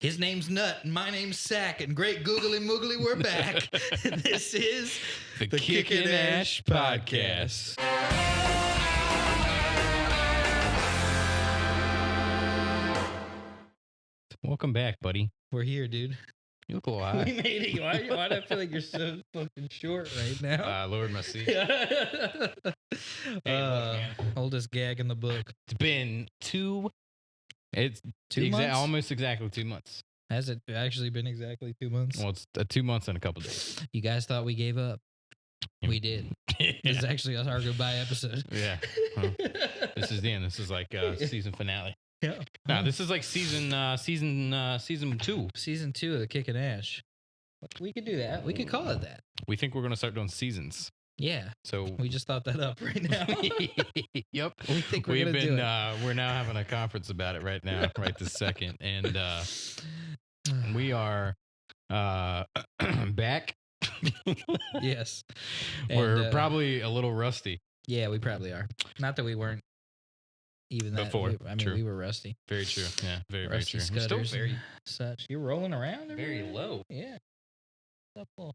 His name's Nut, and my name's Sack, and great googly moogly, we're back. This is the Kickin Ash Podcast. Welcome back, buddy. We're here, dude. You look a little high. We made it. Why do I feel like you're so fucking short right now? I lowered my seat. Oldest gag in the book. It's been It's 2 months? almost exactly 2 months. Has it actually been exactly 2 months? Well, it's 2 months and a couple days. You guys thought we gave up. We did. Yeah. This is actually our goodbye episode. Yeah. This is the end. This is like season finale. Yeah. No, this is like season 2. Season 2 of the Kickin Ash. We could do that. We could call it that. We think we're going to start doing seasons. Yeah. So we just thought that up right now. Yep. We think we're going to do it. We're now having a conference about it right now, right this second. And we are back. Yes. We're probably a little rusty. Yeah, we probably are. Not that we weren't even that. Before. True. We were rusty. Very true. Yeah, very Rusty true. We're Scudders still very, such. You're rolling around very low. Yeah. Now I feel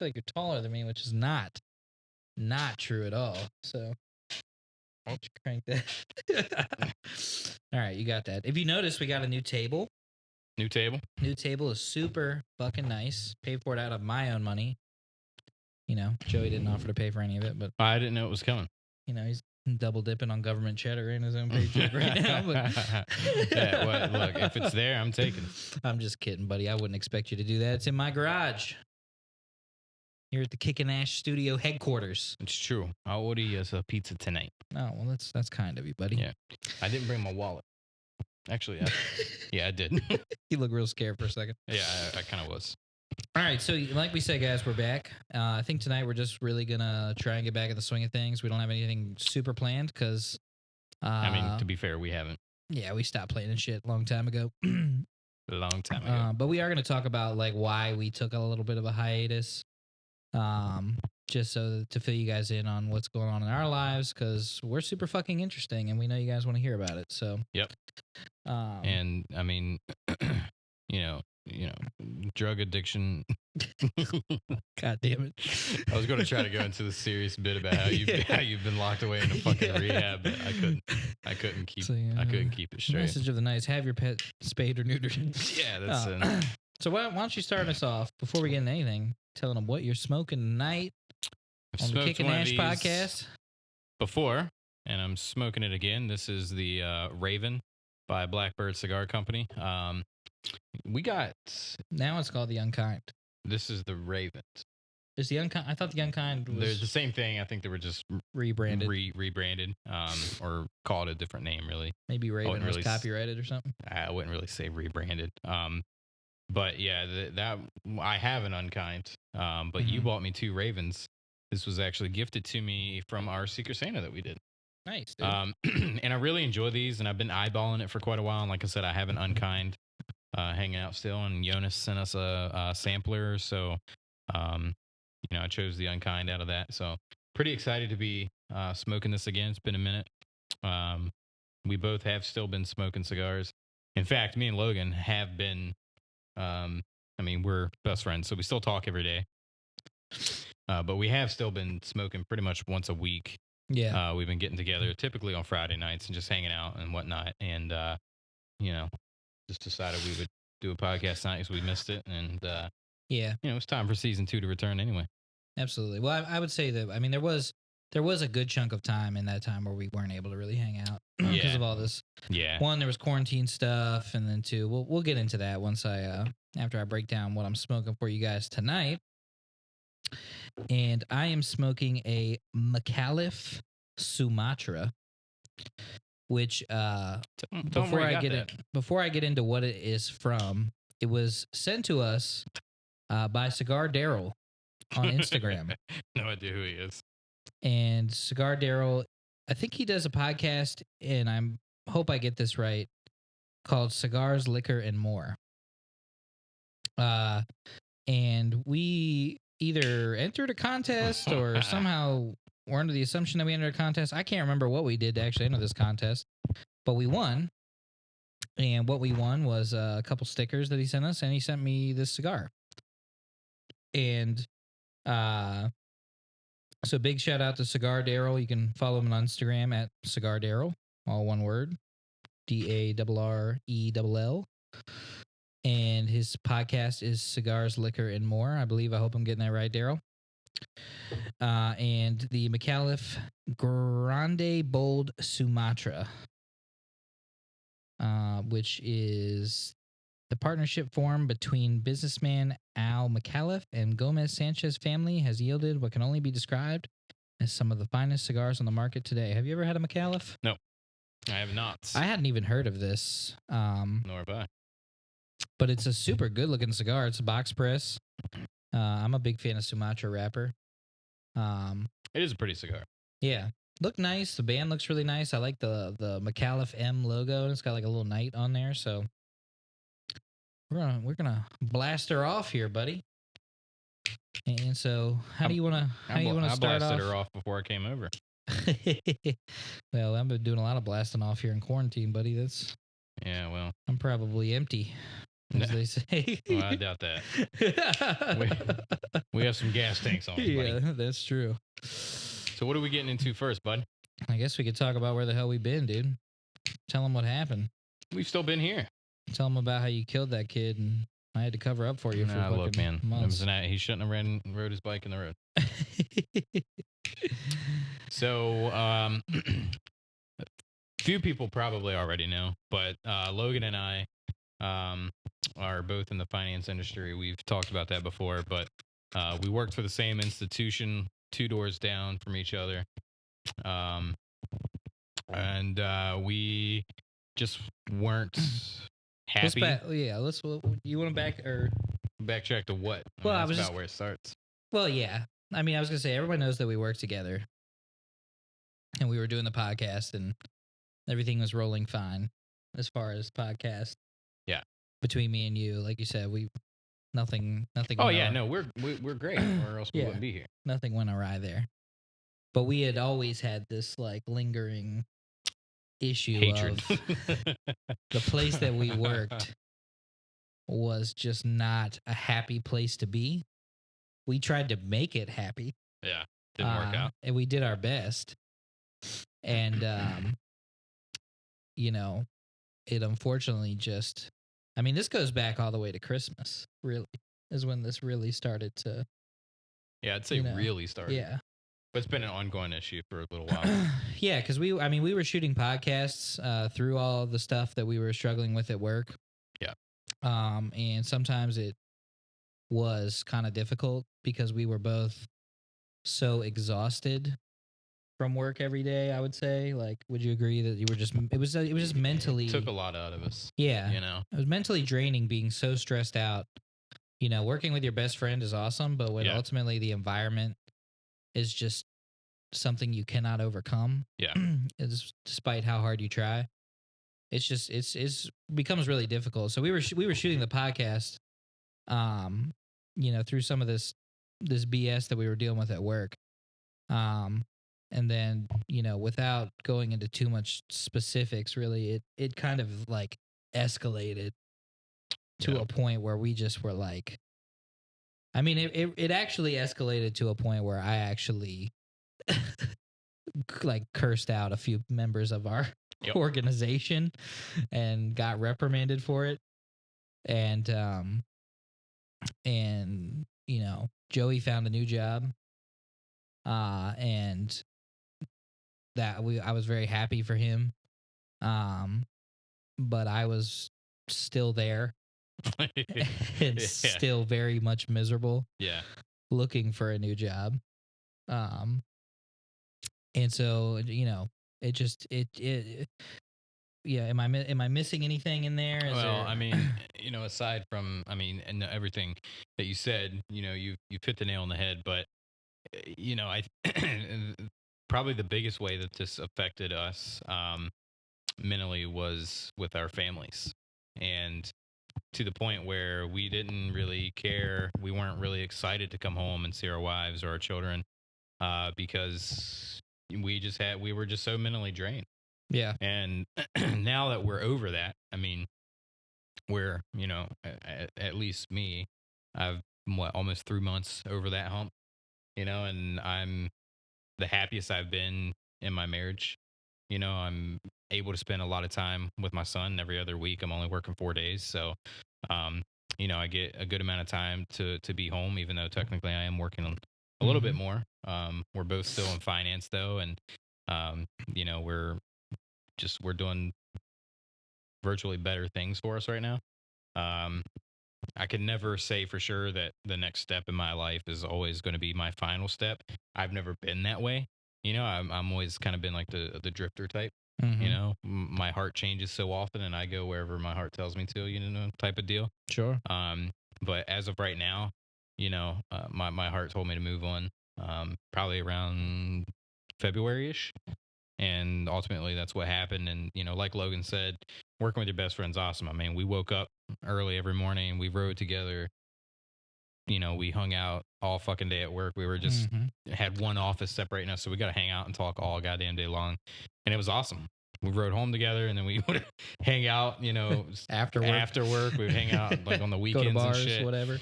like you're taller than me, which is not true at all. So why don't you crank that? All right, you got that. If you notice, we got a new table. New table? New table is super fucking nice. Paid for it out of my own money. You know, Joey didn't offer to pay for any of it, but I didn't know it was coming. You know, he's double dipping on government cheddar in his own paycheck right now. But yeah, well, look, if it's there, I'm taking it. I'm just kidding, buddy. I wouldn't expect you to do that. It's in my garage. Here at the Kickin Ash Studio headquarters. It's true. I'll order you a pizza tonight. Oh, well, that's kind of you, buddy. Yeah. I didn't bring my wallet. Actually, I did. You look real scared for a second. Yeah, I kind of was. All right, so like we said, guys, we're back. I think tonight we're just really going to try and get back in the swing of things. We don't have anything super planned because... I mean, to be fair, we haven't. Yeah, we stopped playing and shit a long time ago. A long time ago. But we are going to talk about like why we took a little bit of a hiatus. Just so to fill you guys in on what's going on in our lives, because we're super fucking interesting and we know you guys want to hear about it. So yep. And I mean, you know, drug addiction. God damn it! I was going to try to go into the serious bit about how you've been locked away in a fucking rehab, but I couldn't keep it straight. Message of the night: have your pet spayed or neutered. Yeah, that's it. So why don't you start us off before we get into anything? Telling them what you're smoking tonight on the Kickin Ash podcast. Before, and I'm smoking it again. This is the Raven by Blackbird Cigar Company. We got... Now it's called the Unkind. This is the Raven. Is the Unkind... I thought the Unkind was... They're the same thing. I think they were just... Rebranded. Rebranded. Or called a different name, really. Maybe Raven was copyrighted or something? I wouldn't really say rebranded. But yeah, that I have an Unkind, but you bought me 2 Ravens. This was actually gifted to me from our Secret Santa that we did. Nice, dude. And I really enjoy these, and I've been eyeballing it for quite a while. And like I said, I have an Unkind hanging out still, and Jonas sent us a sampler, so I chose the Unkind out of that. So pretty excited to be smoking this again. It's been a minute. We both have still been smoking cigars. In fact, me and Logan have been. I mean, we're best friends, so we still talk every day. But we have still been smoking pretty much once a week. Yeah. We've been getting together typically on Friday nights and just hanging out and whatnot. And, just decided we would do a podcast tonight because we missed it. And, it's time for season 2 to return anyway. Absolutely. Well, I would say that, I mean, there was a good chunk of time in that time where we weren't able to really hang out because of all this. Yeah. 1, there was quarantine stuff, and then 2, we'll get into that once after I break down what I'm smoking for you guys tonight. And I am smoking a McAuliffe Sumatra, which before I get into what it is from, it was sent to us by Cigar Daryl on Instagram. No idea who he is. And Cigar Daryl, I think he does a podcast, and I hope I get this right, called Cigars, Liquor, and More. And we either entered a contest or somehow were under the assumption that we entered a contest. I can't remember what we did to actually enter this contest, but we won. And what we won was a couple stickers that he sent us, and he sent me this cigar. And so big shout out to Cigar Daryl. You can follow him on Instagram at Cigar Daryl, all one word, DARRELL. And his podcast is Cigars, Liquor, and More. I hope I'm getting that right, Daryl. And the McAuliffe Grande Bold Sumatra, which is the partnership formed between businessman Al McAuliffe and Gomez Sanchez family has yielded what can only be described as some of the finest cigars on the market today. Have you ever had a McAuliffe? No, I have not. I hadn't even heard of this. Nor have I. But it's a super good looking cigar. It's a box press. I'm a big fan of Sumatra wrapper. It is a pretty cigar. Yeah. Look nice. The band looks really nice. I like the McAuliffe M logo, and it's got like a little knight on there. So we're gonna blast her off here, buddy. And so, how do you want to start off? I blasted her off before I came over. Well, I've been doing a lot of blasting off here in quarantine, buddy. Yeah, well, I'm probably empty, as they say. Well, I doubt that. we have some gas tanks on us, buddy. Yeah, that's true. So what are we getting into first, bud? I guess we could talk about where the hell we've been, dude. Tell them what happened. We've still been here. Tell them about how you killed that kid, and I had to cover up for you for fucking look, man. months. He shouldn't have rode his bike in the road. So, few people probably already know, but Logan and I are both in the finance industry. We've talked about that before, but we worked for the same institution, 2 doors down from each other. And we just weren't happy. You want to backtrack to what? That's about where it starts. Well, yeah. I mean, I was going to say, everybody knows that we work together. And we were doing the podcast, and everything was rolling fine as far as podcast. Yeah. Between me and you, like you said, nothing. Oh yeah, no, we're great, or else we wouldn't be here. Nothing went awry there. But we had always had this like lingering issue Hatred. of the place that we worked was just not a happy place to be. We tried to make it happy. Yeah, didn't work out. And we did our best. And, it unfortunately just, I mean, this goes back all the way to Christmas, really, is when this really started to. Yeah, I'd say really started. Yeah. But it's been an ongoing issue for a little while. Yeah, because we were shooting podcasts through all the stuff that we were struggling with at work. Yeah. And sometimes it was kind of difficult because we were both so exhausted from work every day. I would say, like, would you agree that you were just? It was just mentally. It took a lot out of us. Yeah. It was mentally draining being so stressed out. Working with your best friend is awesome, but when ultimately the environment is just something you cannot overcome. Yeah. Despite how hard you try, it's just it's becomes really difficult. So we were shooting the podcast, through some of this BS that we were dealing with at work, and then without going into too much specifics, really it kind of like escalated to a point where we just were like, I mean, it actually escalated to a point where I actually like cursed out a few members of our organization and got reprimanded for it. And Joey found a new job. And I was very happy for him. But I was still there. And still very much miserable. Yeah. Looking for a new job. And so, it just am I missing anything in there? I mean, aside from and everything that you said, you hit the nail on the head, but I probably the biggest way that this affected us mentally was with our families, and to the point where we didn't really care. We weren't really excited to come home and see our wives or our children because we were just so mentally drained. Yeah. And now that we're over that, I mean, we're, at least me, I've almost 3 months over that hump, and I'm the happiest I've been in my marriage. I'm able to spend a lot of time with my son every other week. I'm only working 4 days. So, um, I get a good amount of time to be home, even though technically I am working a little bit more. We're both still in finance though. And, we're doing virtually better things for us right now. Um, I can never say for sure that the next step in my life is always going to be my final step. I've never been that way. I'm always kind of been like the drifter type. My heart changes so often, and I go wherever my heart tells me to. Type of deal. Sure. But as of right now, my heart told me to move on. Probably around February ish, and ultimately that's what happened. And like Logan said, working with your best friend's awesome. I mean, we woke up early every morning, we rode together, we hung out all fucking day at work. We were just had one office separating us, so we got to hang out and talk all goddamn day long, and it was awesome. We rode home together, and then we would hang out, After work. After work, we'd hang out like on the weekends, go to bars, and shit, whatever.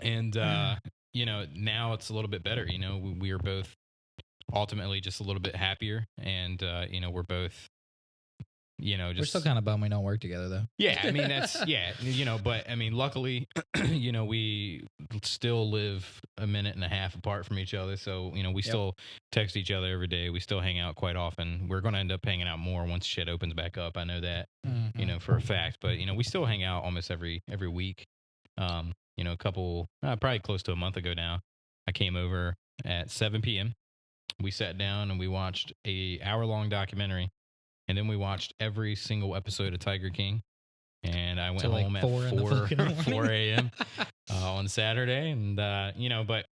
And now it's a little bit better. We are both ultimately just a little bit happier, and we're both, just, we're still kind of bummed we don't work together though. Yeah, I mean that's but I mean luckily, we still live a minute and a half apart from each other, so we still text each other every day. We still hang out quite often. We're going to end up hanging out more once shit opens back up. I know that, for a fact. But we still hang out almost every week. A couple, probably close to a month ago now, I came over at 7 p.m. We sat down and we watched a hour-long documentary, and then we watched every single episode of Tiger King. And I went home at 4 a.m. On Saturday, and but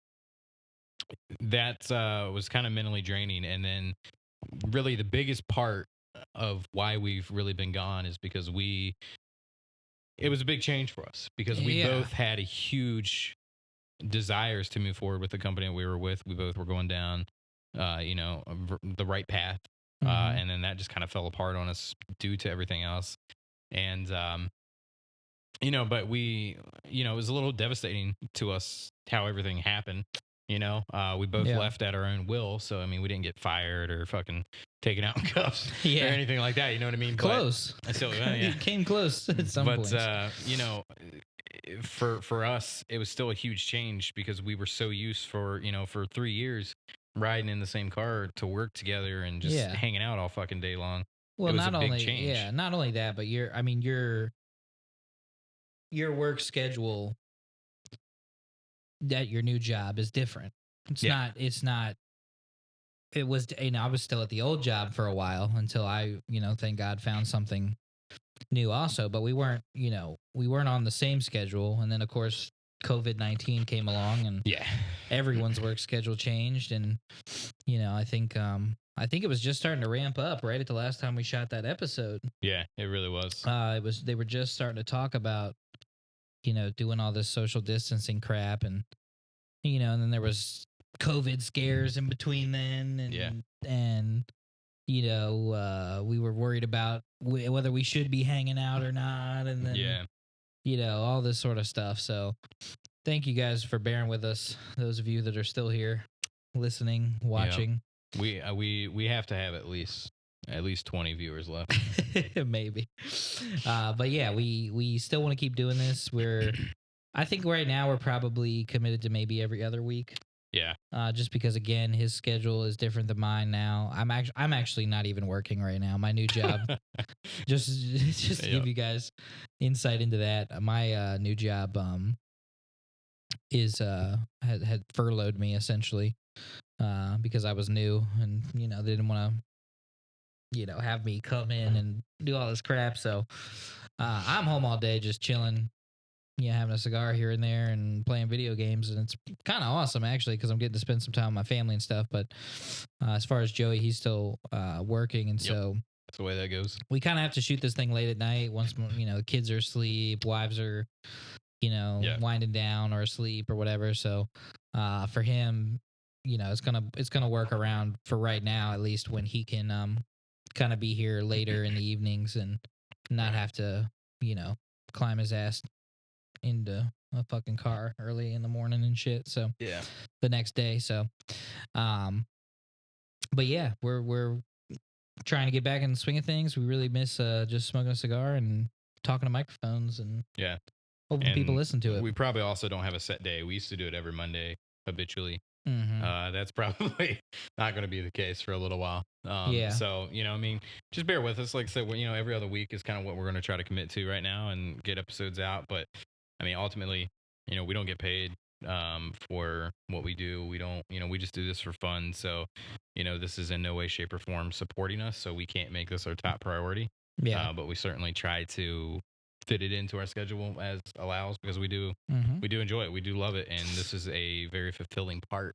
that was kind of mentally draining. And then, really, the biggest part of why we've really been gone is because it was a big change for us, because we both had a huge desires to move forward with the company that we were with. We both were going down, the right path. And then that just kind of fell apart on us due to everything else. And, but we, it was a little devastating to us how everything happened. We both left at our own will. So, I mean, we didn't get fired or fucking taken out in cuffs or anything like that. You know what I mean? Close. But, so, It came close at some point. But, for us, it was still a huge change, because we were so used for 3 years riding in the same car to work together and just hanging out all fucking day long. Well, not only that, but your work schedule at your new job is different. It was, I was still at the old job for a while until I, thank God, found something new also, but we weren't on the same schedule. And then of course COVID-19 came along, and everyone's work schedule changed. And I think it was just starting to ramp up right at the last time we shot that episode. Yeah, it really was. They were just starting to talk about doing all this social distancing crap, and and then there was COVID scares in between then, and we were worried about whether we should be hanging out or not, and then all this sort of stuff. So thank you guys for bearing with us, those of you that are still here listening, watching. We have to have at least 20 viewers left. Maybe. But yeah, we still want to keep doing this. I think right now we're probably committed to maybe every other week. Yeah. Just because, again, his schedule is different than mine now. I'm actually not even working right now. My new job, just to give you guys insight into that, my new job had furloughed me essentially, because I was new, and they didn't want to have me come in and do all this crap. So I'm home all day just chilling, having a cigar here and there and playing video games. And it's kind of awesome, actually, because I'm getting to spend some time with my family and stuff. But as far as Joey, he's still working. And so that's the way that goes. We kind of have to shoot this thing late at night once, the kids are asleep, wives are, winding down or asleep or whatever. So for him, it's gonna work around for right now, at least when he can kind of be here later in the evenings and not have to, climb his ass into a fucking car early in the morning and shit. So Yeah. the next day. So, but yeah, we're trying to get back in the swing of things. We really miss just smoking a cigar and talking to microphones and Yeah. hoping people listen to it. We probably also don't have a set day. We used to do it every Monday habitually. Mm-hmm. That's probably not going to be the case for a little while. Yeah. So, I mean, just bear with us. Like I said, every other week is kind of what we're going to try to commit to right now and get episodes out. But I mean, ultimately, we don't get paid for what we do. We don't, we just do this for fun. So, this is in no way, shape, or form supporting us. So we can't make this our top priority. Yeah. But we certainly try to fit it into our schedule as allows, because we do enjoy it. We do love it. And this is a very fulfilling part.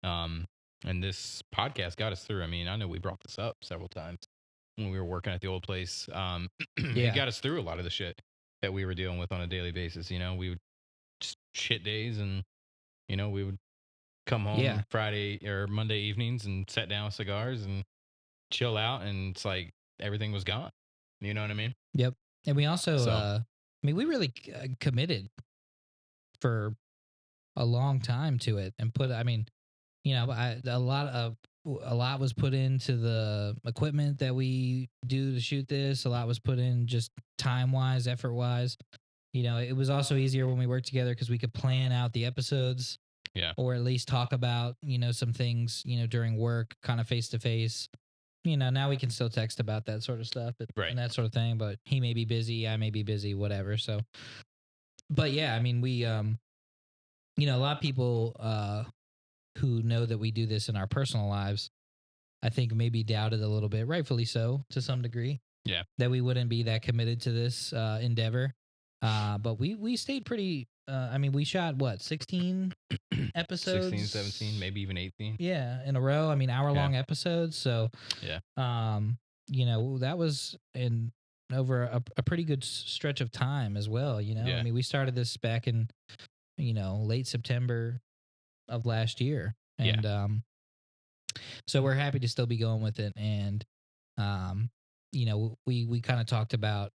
And this podcast got us through. I mean, I know we brought this up several times when we were working at the old place. It got us through a lot of the shit that we were dealing with on a daily basis. We would just shit days, and we would come home Friday or Monday evenings and sit down with cigars and chill out, and it's like everything was gone. You know what I mean? Yep. And we also, we really committed for a long time to it and a lot was put into the equipment that we do to shoot this. A lot was put in just time wise, effort wise. It was also easier when we worked together because we could plan out the episodes. Yeah. Or at least talk about, some things, during work, kind of face to face. Now we can still text about that sort of stuff and that sort of thing, but he may be busy, I may be busy, whatever. So, but yeah, I mean, we, a lot of people who know that we do this in our personal lives, I think maybe doubted a little bit, rightfully so, to some degree. Yeah. That we wouldn't be that committed to this endeavor. But we stayed pretty, we shot 16 episodes? 16, 17, maybe even 18. Yeah, in a row. I mean, hour-long episodes. So, yeah, that was in over a pretty good stretch of time as well. Yeah. I mean, we started this back in, late September of last year, and so we're happy to still be going with it. And we kind of talked about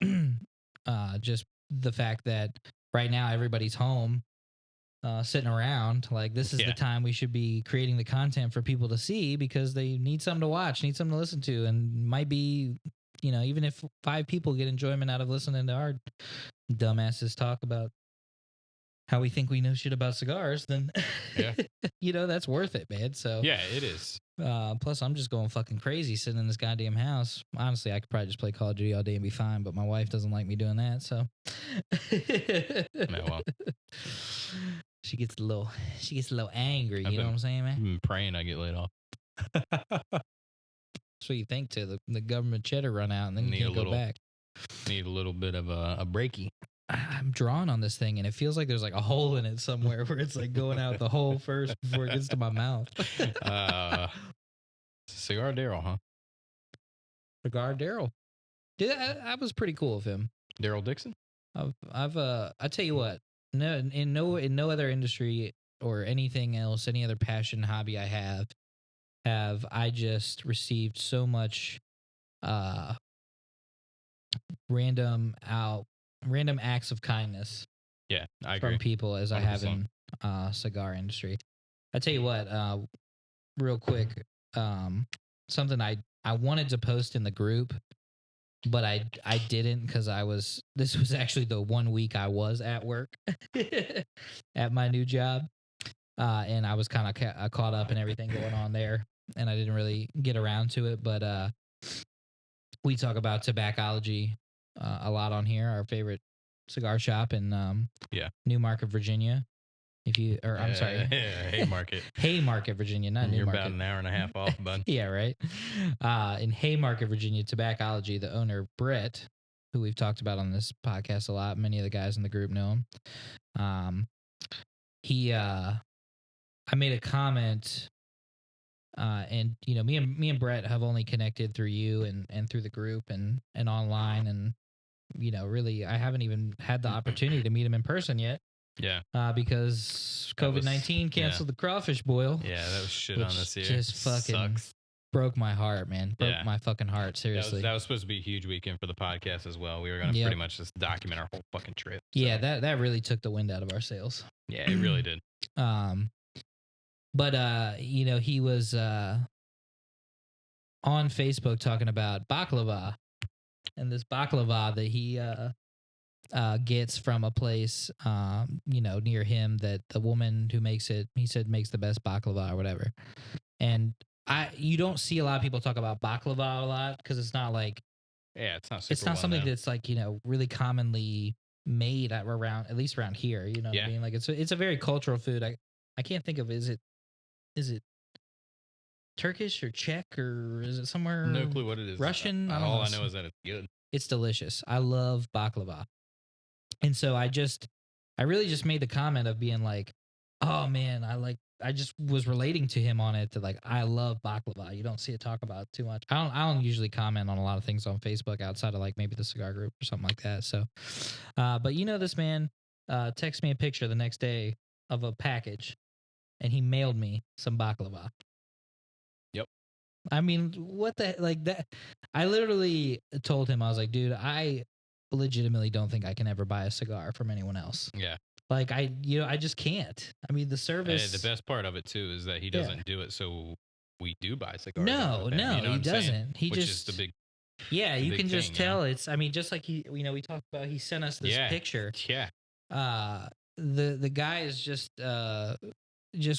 just the fact that right now everybody's home. Sitting around, like this is the time we should be creating the content for people to see because they need something to watch, need something to listen to, and might be, even if 5 people get enjoyment out of listening to our dumbasses talk about how we think we know shit about cigars, then that's worth it, man. So yeah, it is. Plus, I'm just going fucking crazy sitting in this goddamn house. Honestly, I could probably just play Call of Duty all day and be fine, but my wife doesn't like me doing that, so. Well. She gets a little angry. You know what I'm saying, man? I'm praying I get laid off. That's what you think till the government cheddar run out, and then you can't go back. Need a little bit of a breaky. I'm drawing on this thing, and it feels like there's like a hole in it somewhere where it's like going out the hole first before it gets to my mouth. Cigar Daryl, huh? Cigar Daryl. I was pretty cool of him. Daryl Dixon. I tell you what. No, in no other industry or anything else, any other passion, hobby I have I just received so much random acts of kindness. Yeah, I agree. From people as 100%. I have in cigar industry. I tell you what, real quick, something I wanted to post in the group, but I didn't because this was actually the 1 week I was at work at my new job. And I was kind of caught up in everything going on there, and I didn't really get around to it. But we talk about Tobaccology a lot on here, our favorite cigar shop in Newmarket, Virginia. I'm sorry. Haymarket, Virginia, not Newmarket. You're about an hour and a half off, bud. Yeah, right. In Haymarket, Virginia, Tobaccology, the owner, Brett, who we've talked about on this podcast a lot, many of the guys in the group know him. I made a comment, and me and Brett have only connected through you and through the group and online, and really I haven't even had the opportunity to meet him in person yet. Yeah. Because COVID-19 canceled the crawfish boil. Yeah, that was shit on this year. Just fucking sucks. broke my heart, man. Broke Yeah. my fucking heart. Seriously. That was supposed to be a huge weekend for the podcast as well. We were going to pretty much just document our whole fucking trip. So. Yeah, that really took the wind out of our sails. Yeah, it really did. But he was on Facebook talking about baklava, and this baklava that he gets from a place near him that the woman who makes it, he said, makes the best baklava or whatever. And you don't see a lot of people talk about baklava a lot because it's not like it's not something that's like really commonly made at least around here. You know what I mean? Like it's a very cultural food. I can't think of is it Turkish or Czech or is it somewhere? No clue what it is. Russian. All I know is that it's good. It's delicious. I love baklava, and so I really just made the comment of being like, oh man, I just was relating to him on it, that like I love baklava. You don't see it talked about too much. I don't usually comment on a lot of things on Facebook outside of like maybe the cigar group or something like that. So, but this man texted me a picture the next day of a package, and he mailed me some baklava. Yep. I mean, what the like that? I literally told him, I was like, dude, I legitimately don't think I can ever buy a cigar from anyone else. Yeah. Like I just can't. I mean, the service. The best part of it too is that he doesn't do it so we do buy cigars. No, he doesn't. He which just is the big. Yeah, you can just tell it's. I mean, just like we talked about. He sent us this picture. Yeah. The guy is just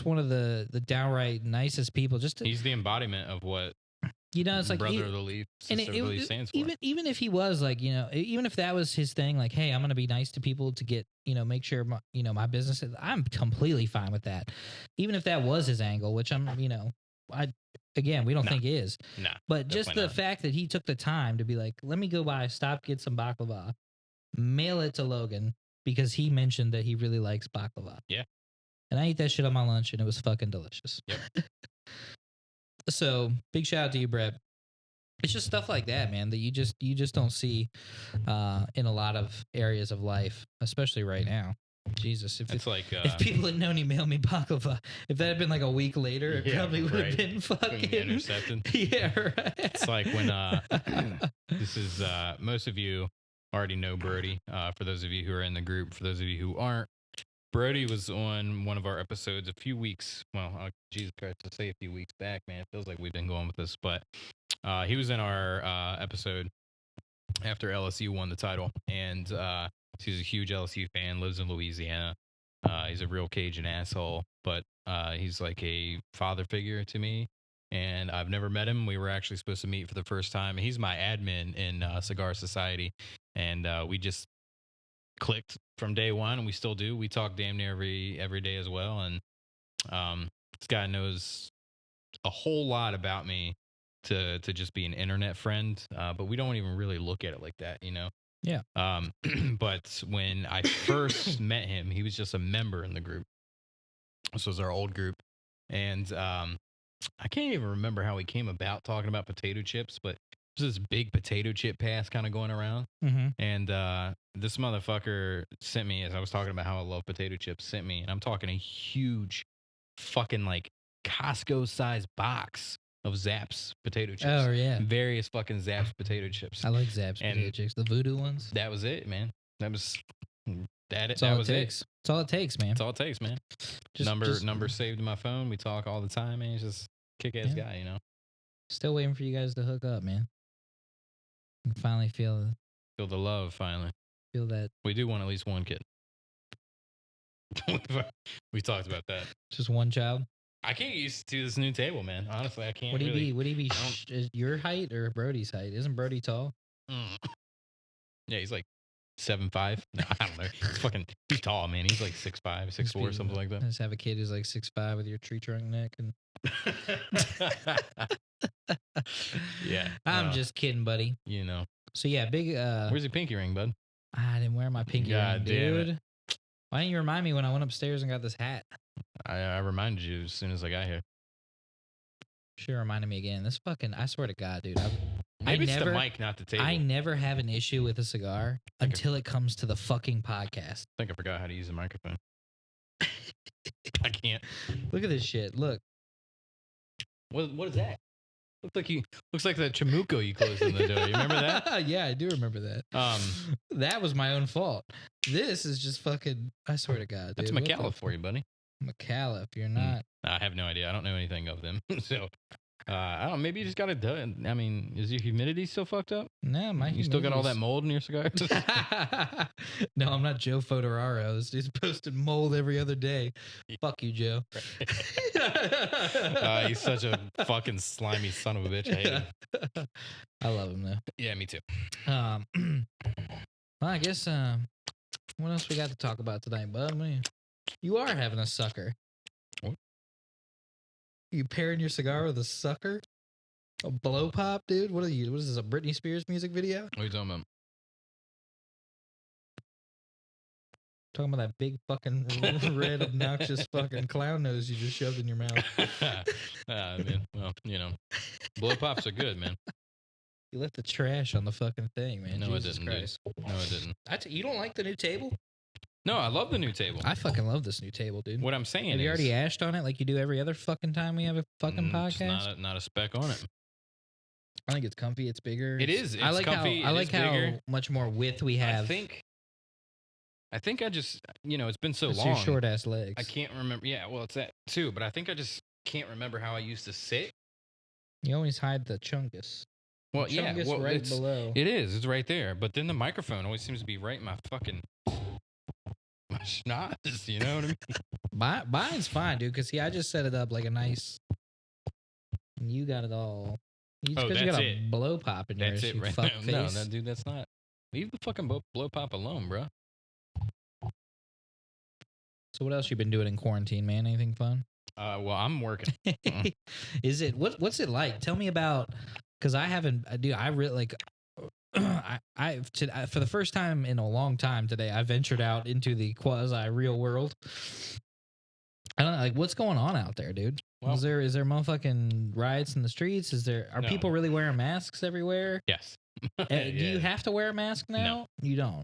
one of the downright nicest people. He's the embodiment of what. It's like brother of the leaf, sister of the leaf stands for. Even if he was like, even if that was his thing, like, hey, I'm gonna be nice to people to get, make sure my business is, I'm completely fine with that. Even if that was his angle, which I'm, we don't think is. No. But just the fact that he took the time to be like, let me go get some baklava, mail it to Logan because he mentioned that he really likes baklava. Yeah. And I ate that shit on my lunch and it was fucking delicious. Yep. So big shout out to you, Brett. It's just stuff like that, man, that you just don't see in a lot of areas of life, especially right now. Jesus, if people had known he mailed me baklava, if that had been like a week later, it probably would have been fucking intercepted. Yeah, right. It's like when this is most of you already know Brody. For those of you who are in the group, for those of you who aren't, Brody was on one of our episodes a few weeks. Well, Jesus Christ, to say a few weeks back, man, it feels like we've been going with this. But he was in our episode after LSU won the title, and he's a huge LSU fan. Lives in Louisiana. He's a real Cajun asshole, but he's like a father figure to me. And I've never met him. We were actually supposed to meet for the first time. He's my admin in Cigar Society, and we just clicked from day one, and we still do. We talk damn near every day as well, and this guy knows a whole lot about me to just be an internet friend, but we don't even really look at it like that, Yeah. But when I first met him, he was just a member in the group. This was our old group, and I can't even remember how we came about talking about potato chips, but there's this big potato chip pass kind of going around. Mm-hmm. And this motherfucker sent me, as I was talking about how I love potato chips, sent me, and I'm talking a huge fucking like Costco size box of Zapp's potato chips. Oh, yeah. Various fucking Zapp's potato chips. I like Zapp's potato chips. The voodoo ones. That was it, man. That was that. That's that all was it takes. it. That's all it takes, man. That's all it takes, man. Number saved in my phone. We talk all the time, man. He's just kick-ass guy, Still waiting for you guys to hook up, man. And finally feel the love, finally. Feel that. We do want at least one kid. We talked about that. Just one child? I can't get used to this new table, man. Honestly, I can't. Would he be is your height or Brody's height? Isn't Brody tall? Yeah, he's like 7'5". No, I don't know. He's tall, man. He's like 6'5", 6'4", something like that. Just have a kid who's like 6'5" with your tree trunk neck and yeah. I'm just kidding, buddy. So yeah, big where's your pinky ring, bud? I didn't wear my pinky ring, dude. It. Why didn't you remind me when I went upstairs and got this hat? I reminded you as soon as I got here. Should have reminded me again. This fucking, I swear to God, dude. Maybe it's the mic, not the table. I never have an issue with a cigar until it comes to the fucking podcast. I think I forgot how to use a microphone. I can't. Look at this shit. Look. What is that? Looks like that chamuco you closed in the door. You remember that? Yeah, I do remember that. That was my own fault. This is just fucking. I swear to God, That's dude. McAuliffe for you, buddy. McAuliffe, you're not. I have no idea. I don't know anything of them. So I don't. Maybe you just got it done. I mean, is your humidity still fucked up? No, my. You still got all that mold in your cigars? No, I'm not Joe Fotoraros. He's posting mold every other day. Fuck you, Joe. He's such a fucking slimy son of a bitch. I hate him. I love him though. Yeah, me too. Well, I guess. What else we got to talk about tonight, bud? You are having a sucker. What? You pairing your cigar with a sucker? A blow pop, dude? What are you? What is this? A Britney Spears music video? What are you talking about? Talking about that big fucking red obnoxious fucking clown nose you just shoved in your mouth. Man, well, blow pops are good, man. You left the trash on the fucking thing, man. No, Jesus I didn't. Christ. Dude. No, I didn't. You don't like the new table? No, I love the new table. I fucking love this new table, dude. What I'm saying Have is, you already ashed on it like you do every other fucking time we have a fucking podcast? Not a speck on it. I think it's comfy. It's bigger. It is. It's I like comfy. How, I like how bigger. much more width we have. I think I just, it's been so long. Your short ass legs. I can't remember. Yeah, well, it's that too. But I think I just can't remember how I used to sit. You always hide the chungus. Well, the yeah, chungus right below. It is. It's right there. But then the microphone always seems to be right in my fucking my schnoz. You know what I mean? Mine's fine, dude. Because I just set it up like a nice. And you got it all. Because you got a blow pop in yours. That's it, right? No, dude, that's not. Leave the fucking blow pop alone, bro. So what else you been doing in quarantine, man? Anything fun? Well, I'm working. Is it what's it like? Tell me about, because I haven't, dude. I really like. For the first time in a long time today, I ventured out into the quasi real world. I don't know, like, what's going on out there, dude? Well, is there motherfucking riots in the streets? Are people really wearing masks everywhere? Yes. Do you have to wear a mask now? No. You don't.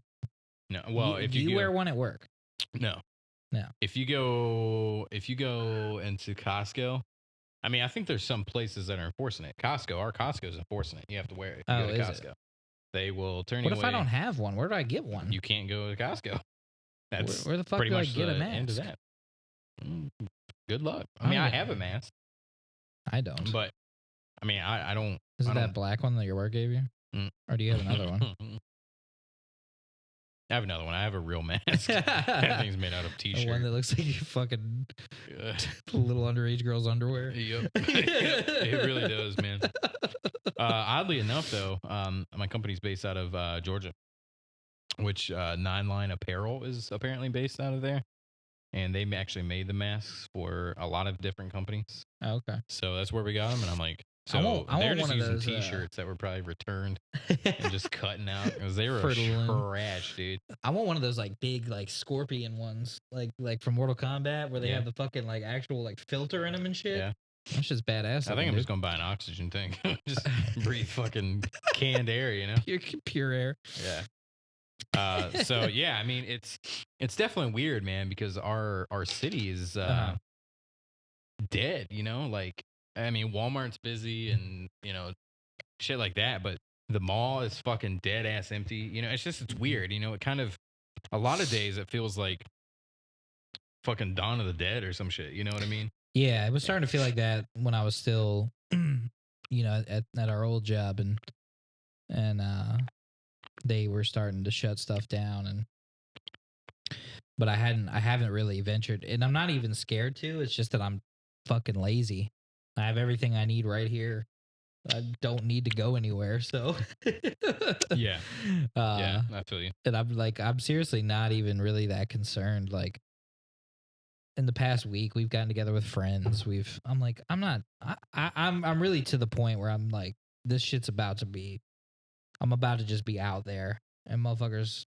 No. Well, if you wear one at work? No. No. If you go into Costco, I mean, I think there's some places that are enforcing it. Our Costco is enforcing it. You have to wear it if you go to Costco. It? They will turn you away. What if I don't have one? Where do I get one? You can't go to Costco. That's where the fuck do I get a mask? End of that. Good luck. I mean, I have a mask. I don't. But I mean, I don't. Is it that black one that your work gave you, or do you have another one? I have another one. I have a real mask. That thing's made out of t-shirt. The one that looks like you fucking little underage girl's underwear. Yep. It really does, man. Oddly enough, though, my company's based out of Georgia, which Nine Line Apparel is apparently based out of there. And they actually made the masks for a lot of different companies. Oh, okay. So that's where we got them. And I'm like, they're just using t-shirts that were probably returned and just cutting out because they were trash, dude. I want one of those like big like scorpion ones, like from Mortal Kombat, where they have the fucking like actual like filter in them and shit. Yeah, that's just badass. I think I'm just gonna buy an oxygen tank, just breathe fucking canned air, you know, pure air. Yeah. So yeah, I mean it's definitely weird, man, because our city is dead, you know, like. I mean, Walmart's busy and, shit like that, but the mall is fucking dead ass empty. You know, it's weird. You know, it kind of, a lot of days it feels like fucking Dawn of the Dead or some shit. You know what I mean? Yeah, it was starting to feel like that when I was still, at our old job and they were starting to shut stuff down but I haven't really ventured, and I'm not even scared to. It's just that I'm fucking lazy. I have everything I need right here. I don't need to go anywhere. So yeah, I feel you. And I'm seriously not even really that concerned. Like in the past week, we've gotten together with friends. I'm really to the point where I'm like, this shit's I'm about to just be out there, and motherfuckers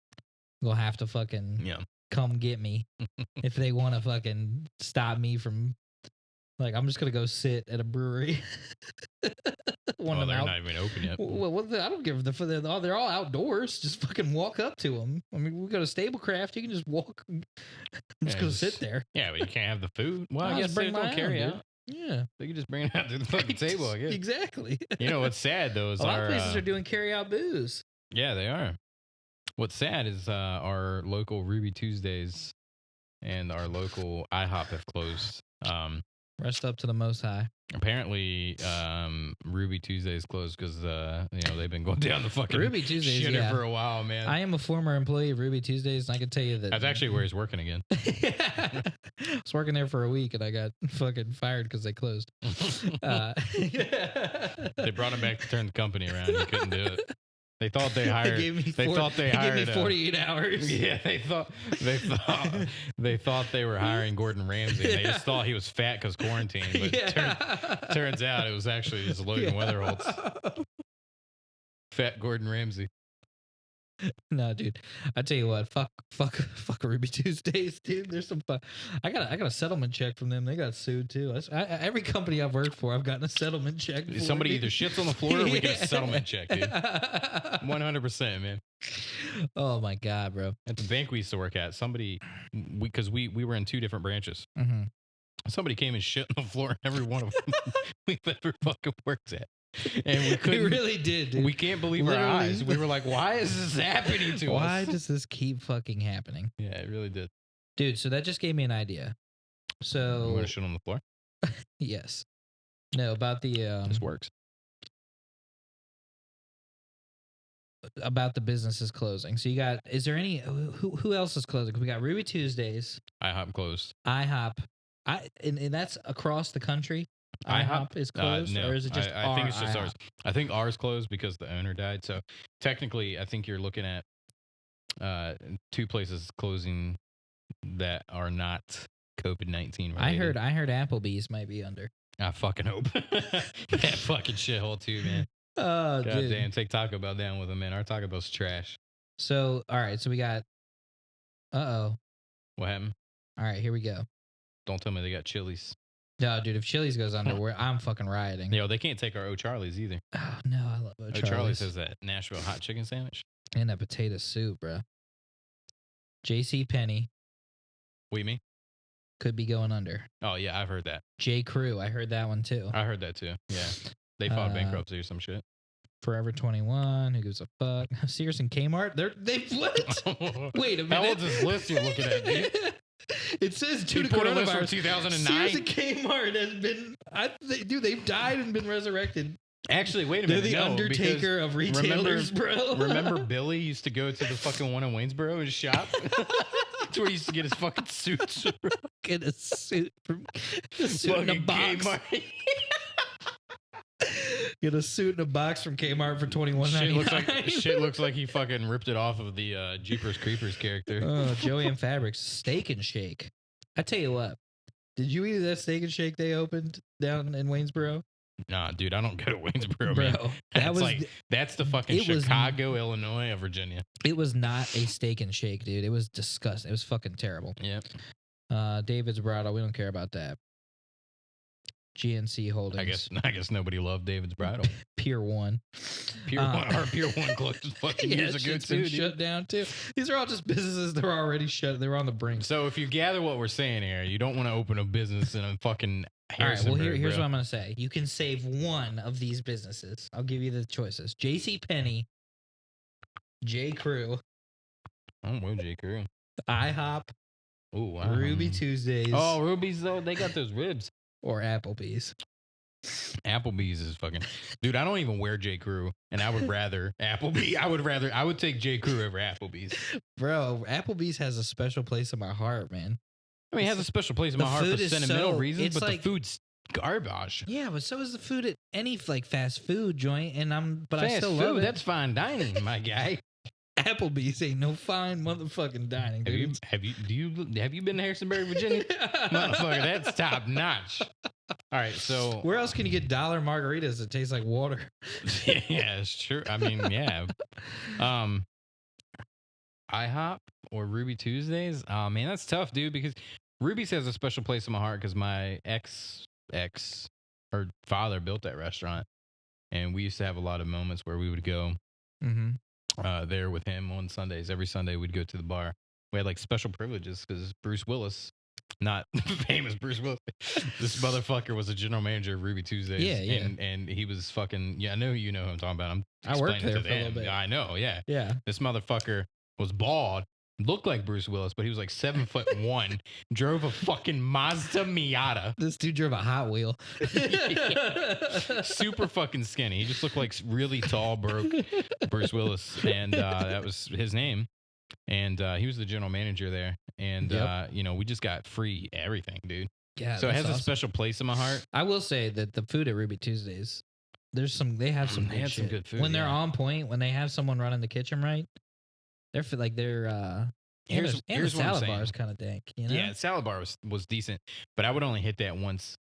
gonna have to fucking come get me if they want to fucking stop me from. Like, I'm just going to go sit at a brewery. They're not even open yet. Well, I don't give they're all outdoors. Just fucking walk up to them. I mean, we go to Stablecraft. You can just walk. I'm just going to sit there. Yeah, but you can't have the food. Well, I guess bring my carry out. Yeah. They could just bring it out to the fucking table, I guess. Exactly. You know what's sad though is a lot of places our are doing carry out booze. yeah, they are. What's sad is our local Ruby Tuesdays and our local IHOP have closed. Rest up to the Most High. Apparently, Ruby Tuesdays closed because they've been going down the fucking Ruby Tuesdays shitter for a while, man. I am a former employee of Ruby Tuesdays, and I can tell you that That's actually where he's working again. I was working there for a week, and I got fucking fired because they closed. They brought him back to turn the company around. He couldn't do it. They thought they hired. They gave me 48 hours. Yeah, they thought they were hiring Gordon Ramsay. They just thought he was fat because quarantine, but turns out it was actually just Logan Weatherholtz. Fat Gordon Ramsay. No, dude. I tell you what, fuck Ruby Tuesdays, dude. There's some fun. I got a settlement check from them. They got sued too. Every company I've worked for, I've gotten a settlement check. Somebody either shits on the floor or we get a settlement check, dude. 100%, man. Oh my god, bro. At the bank we used to work at, because we were in 2 different branches. Mm-hmm. Somebody came and shit on the floor in every one of them we've ever fucking worked at. And we couldn't. We really did, dude. We can't believe our eyes. We were like, why is this happening to us? Why does this keep fucking happening? Yeah, it really did. Dude, so that just gave me an idea. So you want to shit on the floor? Yes. No, about the this works. About the businesses closing. So you got, is there any who else is closing? We got Ruby Tuesdays. IHOP closed. IHOP. And that's across the country. IHOP is closed, no, or is it just? I think it's just IHOP? ours. I think ours closed because the owner died. So technically, I think you're looking at 2 places closing that are not COVID-19 related. I heard Applebee's might be under. I fucking hope. That fucking shithole too, man. Oh, God dude. damn, take Taco Bell down with them, man. Our Taco Bell's trash. So, all right. So we got. What happened? All right, here we go. Don't tell me they got Chili's. No, dude. If Chili's goes under, I'm fucking rioting. Yo, they can't take our O'Charlie's either. Oh no, I love O'Charlie's. O'Charlie's has that Nashville hot chicken sandwich and that potato soup, bro. J.C. Penney. What do you mean? Could be going under. Oh yeah, I've heard that. J. Crew, I heard that one too. I heard that too. Yeah, they filed bankruptcy or some shit. Forever 21. Who gives a fuck? Sears and Kmart. They what? Wait a minute. How old's this list you're looking at, dude? It says due to Report a list coronavirus. from 2009. Sears and Kmart has been. They've died and been resurrected. Actually, wait a They're minute. the Undertaker of retailers, bro. Remember Billy used to go to the fucking one in Waynesboro and shop? That's where he used to get his fucking suits. Get a suit from a suit in a box. Kmart. Get a suit in a box from Kmart for $21.99. Shit looks like he fucking ripped it off of the Jeepers Creepers character. Oh, Joey and Fabrics Steak and Shake. I tell you what, did you eat that Steak and Shake they opened down in Waynesboro? Nah, dude, I don't go to Waynesboro, Bro, man. That's the fucking Chicago, Illinois of Virginia. It was not a Steak and Shake, dude. It was disgusting. It was fucking terrible. Yep. David's Bridal. We don't care about that. GNC Holdings. I guess nobody loved David's Bridal. Pier 1. Pier 1. Our Pier 1 closed fucking years ago too. Been shut down too. These are all just businesses that were already shut. They were on the brink. So if you gather what we're saying here, you don't want to open a business in a fucking Harrisonburg. All right, well, here's what I'm going to say. You can save one of these businesses. I'll give you the choices. J.C. Penney, J. Crew. Oh, well, J. Crew. IHOP. Ooh, Ruby Tuesdays. Oh, Ruby's, though. They got those ribs. Or Applebee's. Applebee's is fucking... Dude, I don't even wear J. Crew, and I would rather Applebee. I would take J. Crew over Applebee's. Bro, Applebee's has a special place in my heart, man. I mean, it has a special place in my heart for sentimental reasons, but like, the food's garbage. Yeah, but so is the food at any like fast food joint, and I still love it. That's fine dining, my guy. Applebee's ain't no fine motherfucking dining. Dude. Have you been to Harrisonburg, Virginia? Motherfucker, that's top notch. All right, so where else can you get dollar margaritas that taste like water? Yeah, it's true. I mean, yeah. IHOP or Ruby Tuesdays? Oh man, that's tough, dude, because Ruby's has a special place in my heart because my her father built that restaurant, and we used to have a lot of moments where we would go there with him on Sundays. Every Sunday we'd go to the bar. We had like special privileges because Bruce Willis not famous Bruce Willis. This motherfucker was a general manager of Ruby Tuesdays. Yeah, yeah. And he was fucking. Yeah, I know you know who I'm talking about. I worked there to for a little them. bit. I know. Yeah. Yeah. This motherfucker was bald. Looked like Bruce Willis, but he was like 7'1", drove a fucking Mazda Miata. This dude drove a Hot Wheel. Super fucking skinny. He just looked like really tall, broke Bruce Willis. And that was his name. And he was the general manager there. And, you know, we just got free everything, dude. Yeah. So it has a special place in my heart. I will say that the food at Ruby Tuesdays, they have some They had some shit. good food. When they're on point, when they have someone running the kitchen right, they're Here's the what I'm salad saying. bar is kind of dank, you know? Yeah, salad bar was decent, but I would only hit that once.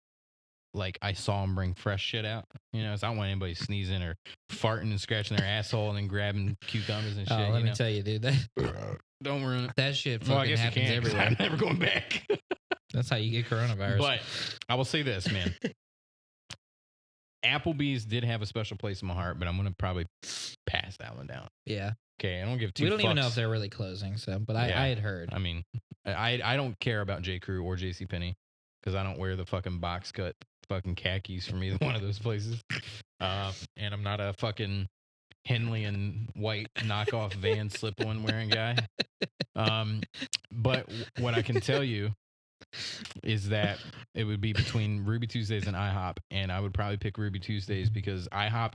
Like I saw him bring fresh shit out, you know. So I don't want anybody sneezing or farting and scratching their asshole and then grabbing cucumbers and shit. Oh, let me tell you, dude, Don't ruin it. that shit Well, I fucking guess you happens can. everywhere. I'm never going back. That's how you get coronavirus. But I will say this, man. Applebee's did have a special place in my heart, but I'm gonna probably pass that one down. Yeah, Okay, I don't give two. we don't even know fucks. if they're really closing. So, but Yeah. I had heard. I mean, I don't care about J. Crew or JCPenney because I don't wear the fucking box cut fucking khakis from either one of those places. And I'm not a fucking Henley and white knockoff Van slip-on wearing guy. But what I can tell you is that it would be between Ruby Tuesdays and IHOP, and I would probably pick Ruby Tuesdays because IHOP